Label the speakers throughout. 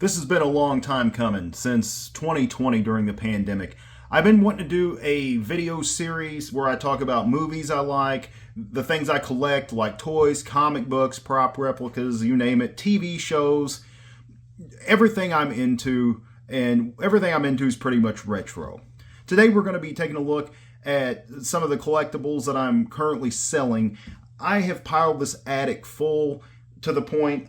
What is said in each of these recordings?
Speaker 1: This has been a long time coming, since 2020 during the pandemic. I've been wanting to do a video series where I talk about movies I like, the things I collect, like toys, comic books, prop replicas, you name it, TV shows, everything I'm into, and everything I'm into is pretty much retro. Today we're going to be taking a look at some of the collectibles that I'm currently selling. I have piled this attic full to the point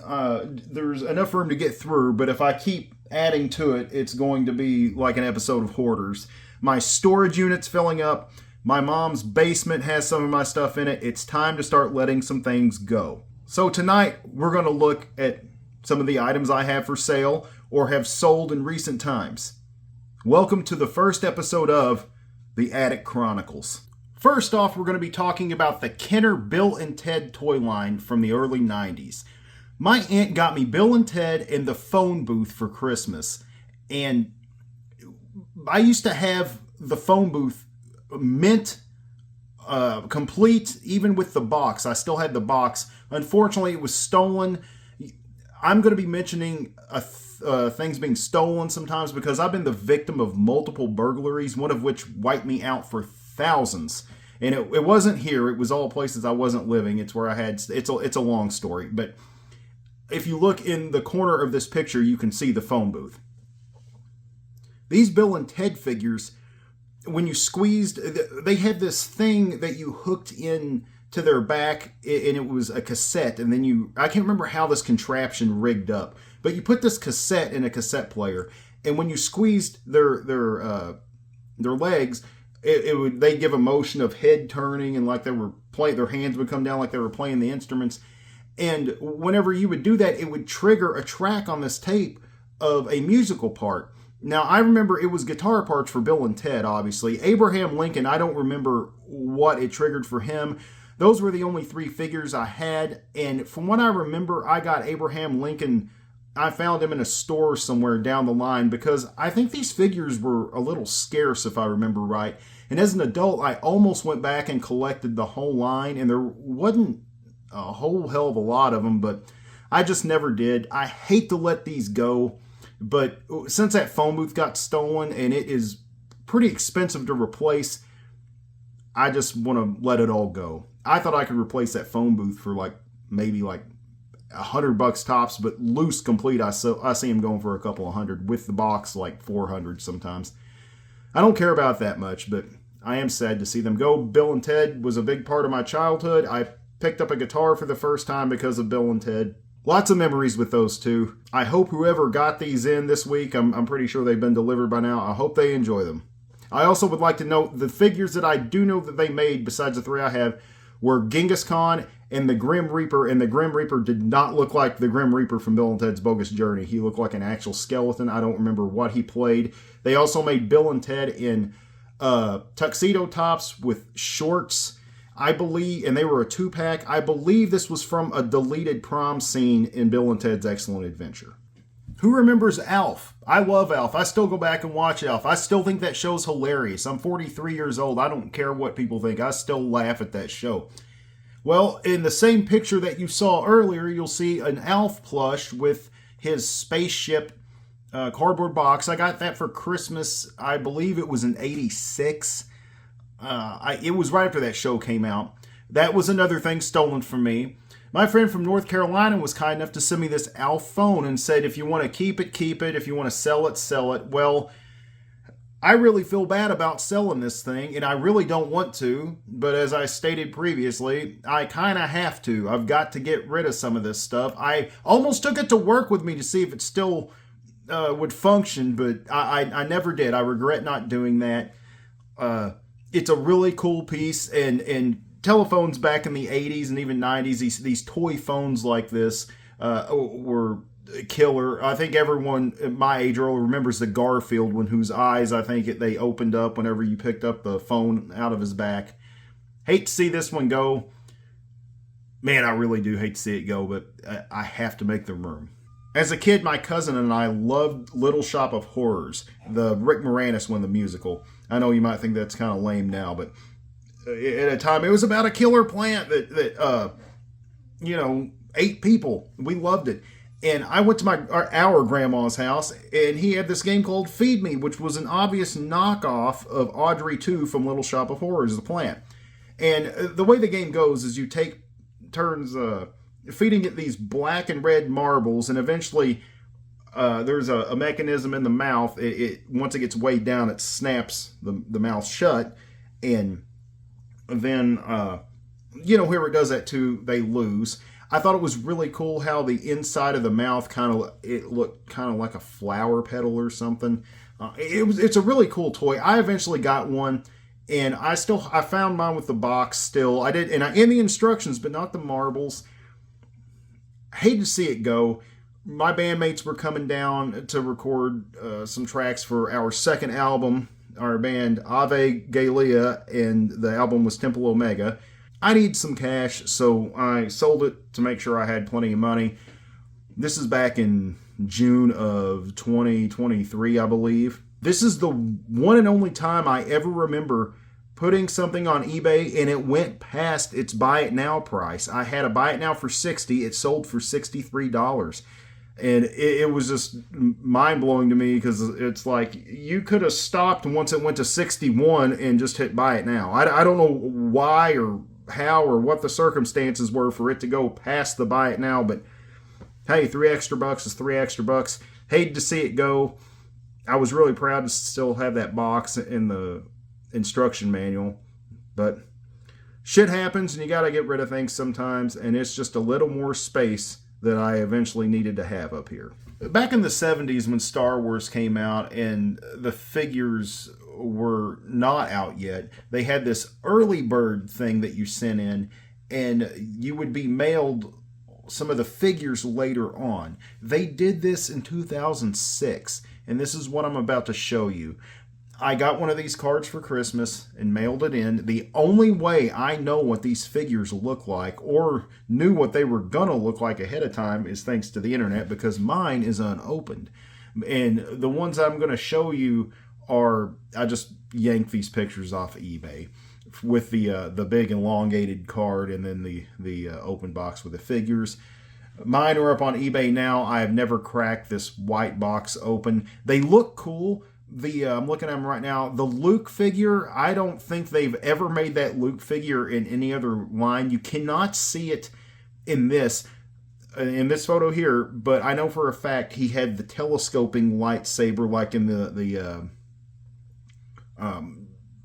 Speaker 1: there's enough room to get through, but if I keep adding to it, it's going to be like an episode of Hoarders. My storage unit's filling up. My mom's basement has some of my stuff in it. It's time to start letting some things go. So tonight, we're going to look at some of the items I have for sale or have sold in recent times. Welcome to the first episode of the Attic Chronicles. First off, we're going to be talking about the Kenner Bill and Ted toy line from the early 90s. My aunt got me Bill and Ted and the phone booth for Christmas. And I used to have the phone booth mint complete, even with the box. I still had the box. Unfortunately, it was stolen. I'm going to be mentioning things being stolen sometimes because I've been the victim of multiple burglaries, one of which wiped me out for thousands. And it wasn't here. It was all places I wasn't living. It's where I had, it's a long story. But if you look in the corner of this picture, you can see the phone booth. These Bill and Ted figures, when you squeezed, they had this thing that you hooked in to their back, and it was a cassette. And then I can't remember how this contraption rigged up, but you put this cassette in a cassette player. And when you squeezed their legs, they'd give a motion of head turning, and like they were playing, their hands would come down like they were playing the instruments. And whenever you would do that, it would trigger a track on this tape of a musical part. Now, I remember it was guitar parts for Bill and Ted, obviously. Abraham Lincoln, I don't remember what it triggered for him. Those were the only three figures I had. And from what I remember, I got Abraham Lincoln. I found him in a store somewhere down the line because I think these figures were a little scarce, if I remember right. And as an adult, I almost went back and collected the whole line, and there wasn't a whole hell of a lot of them, but I just never did. I hate to let these go, but since that phone booth got stolen and it is pretty expensive to replace, I just want to let it all go. I thought I could replace that phone booth for maybe $100 tops, but loose complete, I see him going for a couple of hundred, with the box like 400 sometimes. I don't care about that much, but I am sad to see them go. Bill and Ted was a big part of my childhood. I picked up a guitar for the first time because of Bill and Ted. Lots of memories with those two. I hope whoever got these in this week, I'm pretty sure they've been delivered by now. I hope they enjoy them. I also would like to note the figures that I do know that they made, besides the three I have, were Genghis Khan and the Grim Reaper, and the Grim Reaper did not look like the Grim Reaper from Bill and Ted's Bogus Journey. He looked like an actual skeleton. I don't remember what he played. They also made Bill and Ted in tuxedo tops with shorts, I believe, and they were a 2-pack. I believe this was from a deleted prom scene in Bill and Ted's Excellent Adventure. Who remembers Alf? I love Alf. I still go back and watch Alf. I still think that show's hilarious. I'm 43 years old. I don't care what people think. I still laugh at that show. Well, in the same picture that you saw earlier, you'll see an Alf plush with his spaceship cardboard box. I got that for Christmas. I believe it was in '86. It was right after that show came out. That was another thing stolen from me. My friend from North Carolina was kind enough to send me this Alf phone and said, if you want to keep it, keep it. If you want to sell it, sell it. Well, I really feel bad about selling this thing, and I really don't want to. But as I stated previously, I kind of have to. I've got to get rid of some of this stuff. I almost took it to work with me to see if it still would function, but I never did. I regret not doing that. It's a really cool piece, and telephones back in the 80s and even 90s, these toy phones like this were killer. I think everyone at my age early remembers the Garfield one, whose eyes, I think they opened up whenever you picked up the phone out of his back. Hate to see this one go. Man, I really do hate to see it go, but I have to make the room. As a kid, my cousin and I loved Little Shop of Horrors, the Rick Moranis one, the musical. I know you might think that's kind of lame now, but at a time, it was about a killer plant that ate people. We loved it. And I went to our grandma's house, and he had this game called Feed Me, which was an obvious knockoff of Audrey 2 from Little Shop of Horrors, the plant. And the way the game goes is you take turns feeding it these black and red marbles, and eventually there's a mechanism in the mouth. Once it gets weighed down, it snaps the mouth shut, and then whoever does that too, they lose. I thought it was really cool how the inside of the mouth it looked kind of like a flower petal or something. It's a really cool toy. I eventually got one, and I found mine with the box still. I did, and in the instructions, but not the marbles. I hate to see it go. My bandmates were coming down to record some tracks for our second album, our band Ave Galea, and the album was Temple Omega. I need some cash, so I sold it to make sure I had plenty of money. This is back in June of 2023, I believe. This is the one and only time I ever remember putting something on eBay and it went past its buy it now price. I had a buy it now for $60. It sold for $63. And it was just mind-blowing to me because it's like you could have stopped once it went to 61 and just hit buy it now. I don't know why or how or what the circumstances were for it to go past the buy it now, but hey, $3 extra is $3 extra. Hated to see it go. I was really proud to still have that box in the instruction manual, but shit happens and you got to get rid of things sometimes, and it's just a little more space that I eventually needed to have up here. Back in the 70s when Star Wars came out and the figures were not out yet, they had this early bird thing that you sent in, and you would be mailed some of the figures later on. They did this in 2006, and this is what I'm about to show you. I got one of these cards for Christmas and mailed it in. The only way I know what these figures look like or knew what they were going to look like ahead of time is thanks to the internet, because mine is unopened. And the ones I'm going to show you are, I just yanked these pictures off of eBay with the big elongated card and then the open box with the figures. Mine are up on eBay now. I have never cracked this white box open. They look cool. I'm looking at them right now. The Luke figure, I don't think they've ever made that Luke figure in any other line. You cannot see it in this photo here, but I know for a fact he had the telescoping lightsaber like in the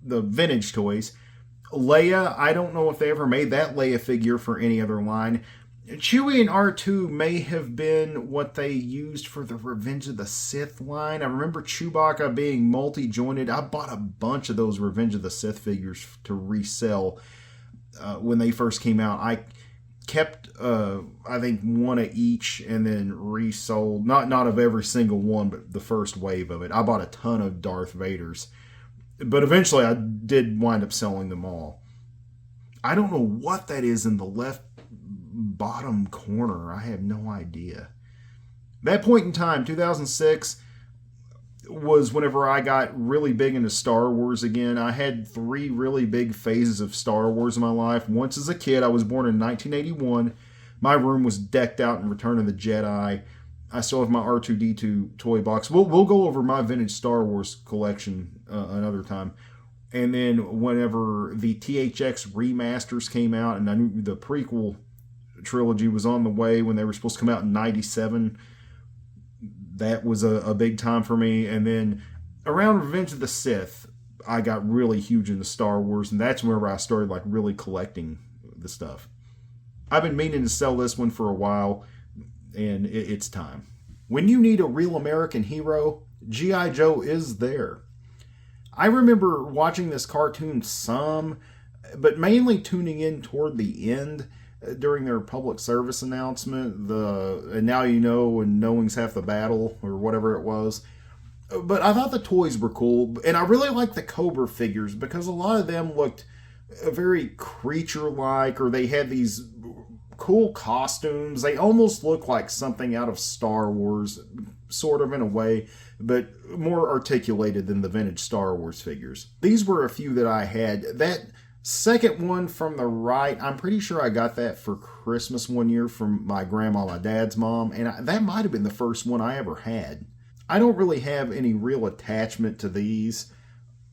Speaker 1: vintage toys. Leia, I don't know if they ever made that Leia figure for any other line. Chewie and R2 may have been what they used for the Revenge of the Sith line. I remember Chewbacca being multi-jointed. I bought a bunch of those Revenge of the Sith figures to resell when they first came out. I kept, I think, one of each and then resold. Not of every single one, but the first wave of it. I bought a ton of Darth Vaders. But eventually I did wind up selling them all. I don't know what that is in the left bottom corner. I have no idea. That point in time, 2006, was whenever I got really big into Star Wars again. I had 3 really big phases of Star Wars in my life. Once as a kid, I was born in 1981. My room was decked out in Return of the Jedi. I still have my R2-D2 toy box. We'll go over my vintage Star Wars collection another time. And then whenever the THX remasters came out, and I knew the prequel trilogy was on the way when they were supposed to come out in 97, that was a big time for me. And then around Revenge of the Sith, I got really huge into Star Wars, and that's whenever I started like really collecting the stuff. I've been meaning to sell this one for a while, and it's time. When you need a real American hero, G.I. Joe is there. I remember watching this cartoon some, but mainly tuning in toward the end during their public service announcement, and now you know and knowing's half the battle, or whatever it was. But I thought the toys were cool, and I really liked the Cobra figures because a lot of them looked very creature-like, or they had these cool costumes. They almost look like something out of Star Wars, sort of in a way, but more articulated than the vintage Star Wars figures. These were a few that I had. That Second one from the right, I'm pretty sure I got that for Christmas one year from my grandma, my dad's mom, and that might have been the first one I ever had. I don't really have any real attachment to these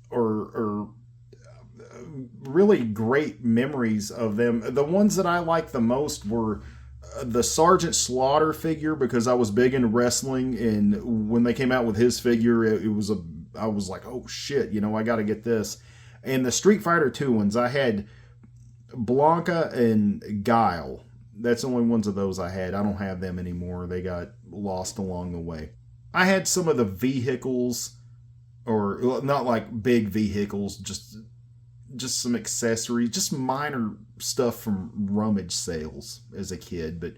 Speaker 1: or really great memories of them. The ones that I liked the most were the Sergeant Slaughter figure, because I was big into wrestling, and when they came out with his figure, I was like, oh shit, I got to get this. And the Street Fighter 2 ones, I had Blanca and Guile. That's the only ones of those I had. I don't have them anymore. They got lost along the way. I had some of the vehicles, or not like big vehicles, just some accessories, just minor stuff from rummage sales as a kid. But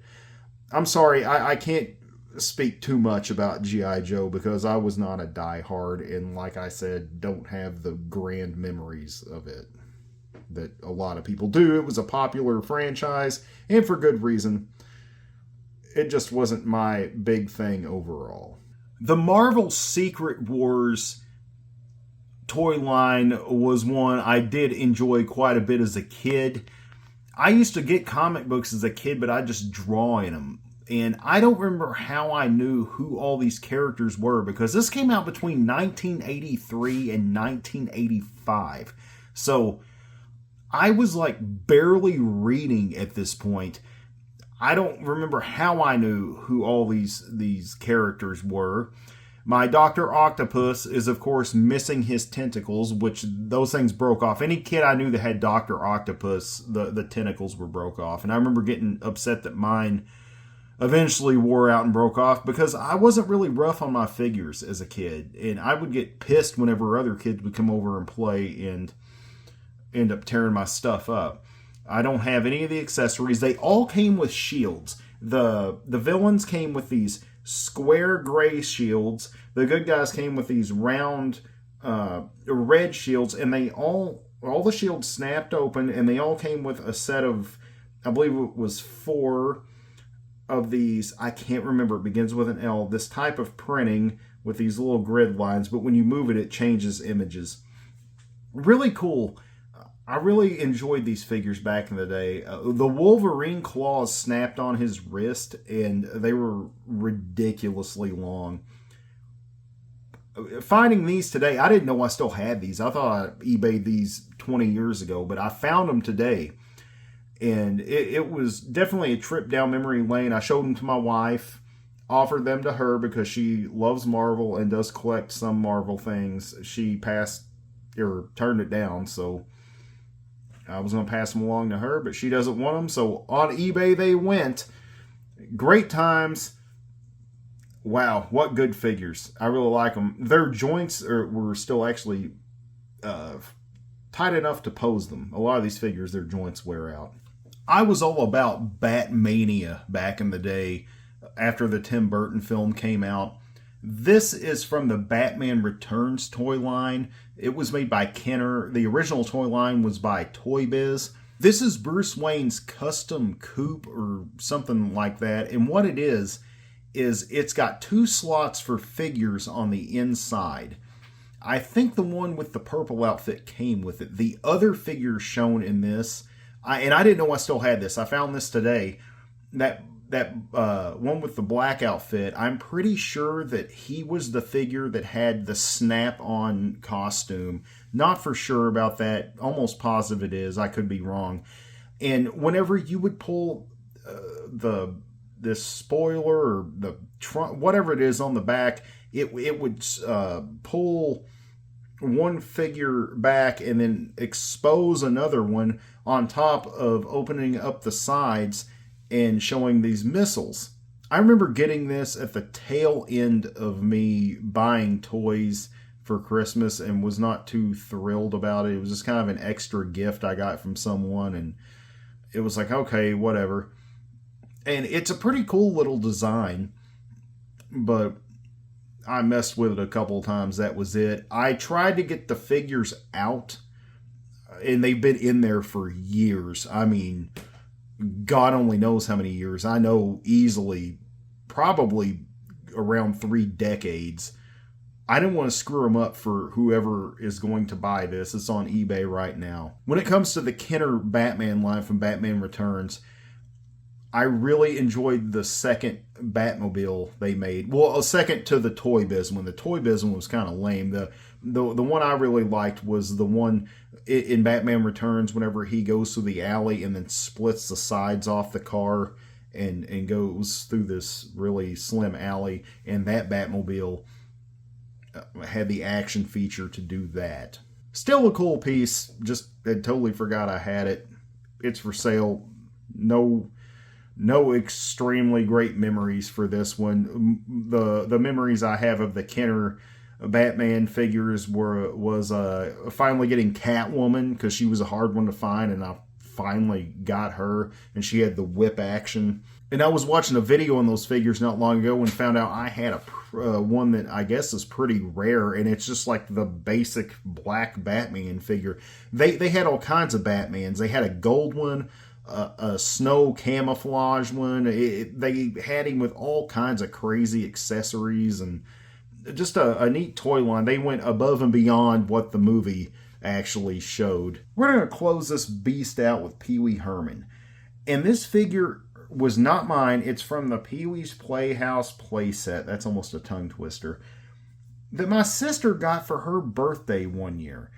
Speaker 1: I'm sorry, I can't speak too much about G.I. Joe because I was not a diehard, and like I said, don't have the grand memories of it that a lot of people do. It was a popular franchise, and for good reason. It just wasn't my big thing overall. The Marvel Secret Wars toy line was one I did enjoy quite a bit as a kid. I used to get comic books as a kid, but I just draw in them. And I don't remember how I knew who all these characters were, because this came out between 1983 and 1985. So I was like barely reading at this point. I don't remember how I knew who all these characters were. My Dr. Octopus is, of course, missing his tentacles, which those things broke off. Any kid I knew that had Dr. Octopus, the tentacles were broke off. And I remember getting upset that mine eventually wore out and broke off, because I wasn't really rough on my figures as a kid. And I would get pissed whenever other kids would come over and play and end up tearing my stuff up. I don't have any of the accessories. They all came with shields. The villains came with these square gray shields. The good guys came with these round red shields, and they all the shields snapped open, and they all came with a set of, I believe it was 4 of these. I can't remember. It begins with an L. This type of printing with these little grid lines, but when you move it, it changes images. Really cool. I really enjoyed these figures back in the day. The Wolverine claws snapped on his wrist, and they were ridiculously long. Finding these today, I didn't know I still had these. I thought I eBayed these 20 years ago, but I found them today. And it was definitely a trip down memory lane. I showed them to my wife, offered them to her because she loves Marvel and does collect some Marvel things. She turned it down, so I was going to pass them along to her, but she doesn't want them, so on eBay they went. Great times. Wow, what good figures. I really like them. Their joints were still actually tight enough to pose them. A lot of these figures, their joints wear out. I was all about Batmania back in the day after the Tim Burton film came out. This is from the Batman Returns toy line. It was made by Kenner. The original toy line was by Toy Biz. This is Bruce Wayne's custom coupe or something like that. And what it is it's got 2 slots for figures on the inside. I think the one with the purple outfit came with it. The other figure shown in this, and I didn't know I still had this. I found this today. That one with the black outfit, I'm pretty sure that he was the figure that had the snap-on costume. Not for sure about that. Almost positive it is. I could be wrong. And whenever you would pull this spoiler or the trunk, whatever it is on the back, it would pull one figure back and then expose another one on top of opening up the sides and showing these missiles. I remember getting this at the tail end of me buying toys for Christmas and was not too thrilled about it. It was just kind of an extra gift I got from someone, and it was like, okay, whatever. And it's a pretty cool little design, but I messed with it a couple of times. That was it. I tried to get the figures out, and they've been in there for years. I mean, God only knows how many years. I know easily, probably around 3 decades. I didn't want to screw them up for whoever is going to buy this. It's on eBay right now. When it comes to the Kenner Batman line from Batman Returns, I really enjoyed the second Batmobile they made. Well, a second to the Toy Biz one. The Toy Biz one was kind of lame. The one I really liked was the one in Batman Returns whenever he goes through the alley and then splits the sides off the car and goes through this really slim alley. And that Batmobile had the action feature to do that. Still a cool piece. Just had totally forgot I had it. It's for sale. No extremely great memories for this one. The memories I have of the Kenner Batman figures was finally getting Catwoman, because she was a hard one to find, and I finally got her, and she had the whip action. And I was watching a video on those figures not long ago and found out I had one that I guess is pretty rare, and it's just like the basic black Batman figure. They had all kinds of Batmans. They had a gold one, a snow camouflage one. They had him with all kinds of crazy accessories, and just a neat toy line. They went above and beyond what the movie actually showed. We're going to close this beast out with PeeWee Herman. And this figure was not mine. It's from the Pee-wee's Playhouse playset. That's almost a tongue twister. That my sister got for her birthday one year.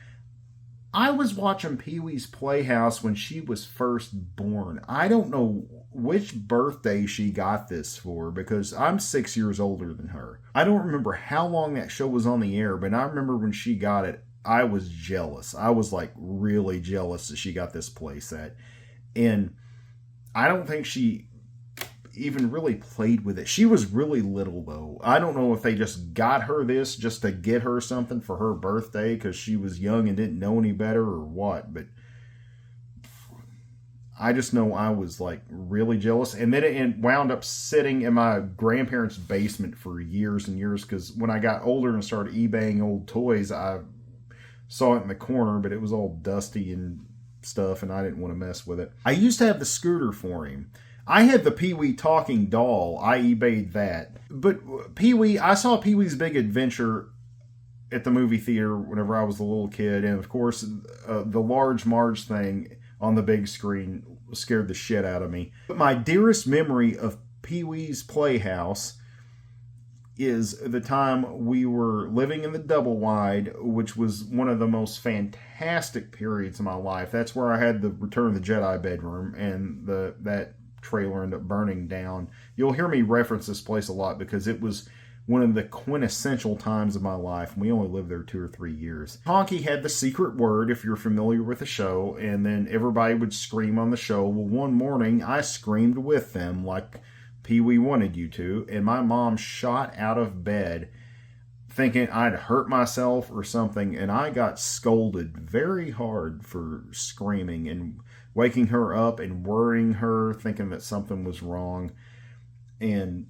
Speaker 1: I was watching Pee-wee's Playhouse when she was first born. I don't know which birthday she got this for, because I'm 6 years older than her. I don't remember how long that show was on the air, but I remember when she got it, I was jealous. I was like really jealous that she got this playset. And I don't think she even really played with it. She was really little, though. I don't know if they just got her this just to get her something for her birthday because she was young and didn't know any better or what, but I just know I was like really jealous. And then it wound up sitting in my grandparents' basement for years and years, because when I got older and started eBaying old toys, I saw it in the corner, but it was all dusty and stuff, and I didn't want to mess with it. I used to have the scooter for him. I had the Pee-wee talking doll. I eBayed that. But Pee-wee, I saw Pee-wee's Big Adventure at the movie theater whenever I was a little kid. And of course, the Large Marge thing on the big screen scared the shit out of me. But my dearest memory of Pee-wee's Playhouse is the time we were living in the Double Wide, which was one of the most fantastic periods of my life. That's where I had the Return of the Jedi bedroom, and that trailer ended up burning down. You'll hear me reference this place a lot because it was one of the quintessential times of my life, and we only lived there 2 or 3 years. Honky had the secret word, if you're familiar with the show, and then everybody would scream on the show. Well, one morning, I screamed with them like Pee-wee wanted you to, and my mom shot out of bed thinking I'd hurt myself or something, and I got scolded very hard for screaming and waking her up and worrying her, thinking that something was wrong. And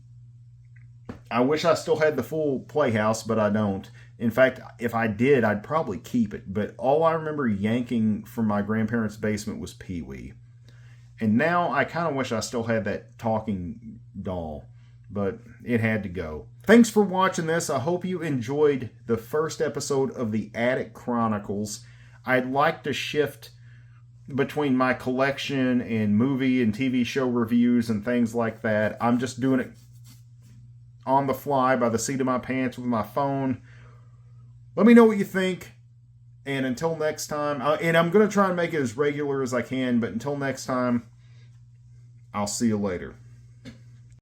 Speaker 1: I wish I still had the full playhouse, but I don't. In fact, if I did, I'd probably keep it. But all I remember yanking from my grandparents' basement was Pee-wee. And now I kind of wish I still had that talking doll, but it had to go. Thanks for watching this. I hope you enjoyed the first episode of the Attic Chronicles. I'd like to shift between my collection and movie and TV show reviews and things like that. I'm just doing it on the fly by the seat of my pants with my phone. Let me know what you think. And until next time, and I'm going to try and make it as regular as I can, but until next time, I'll see you later.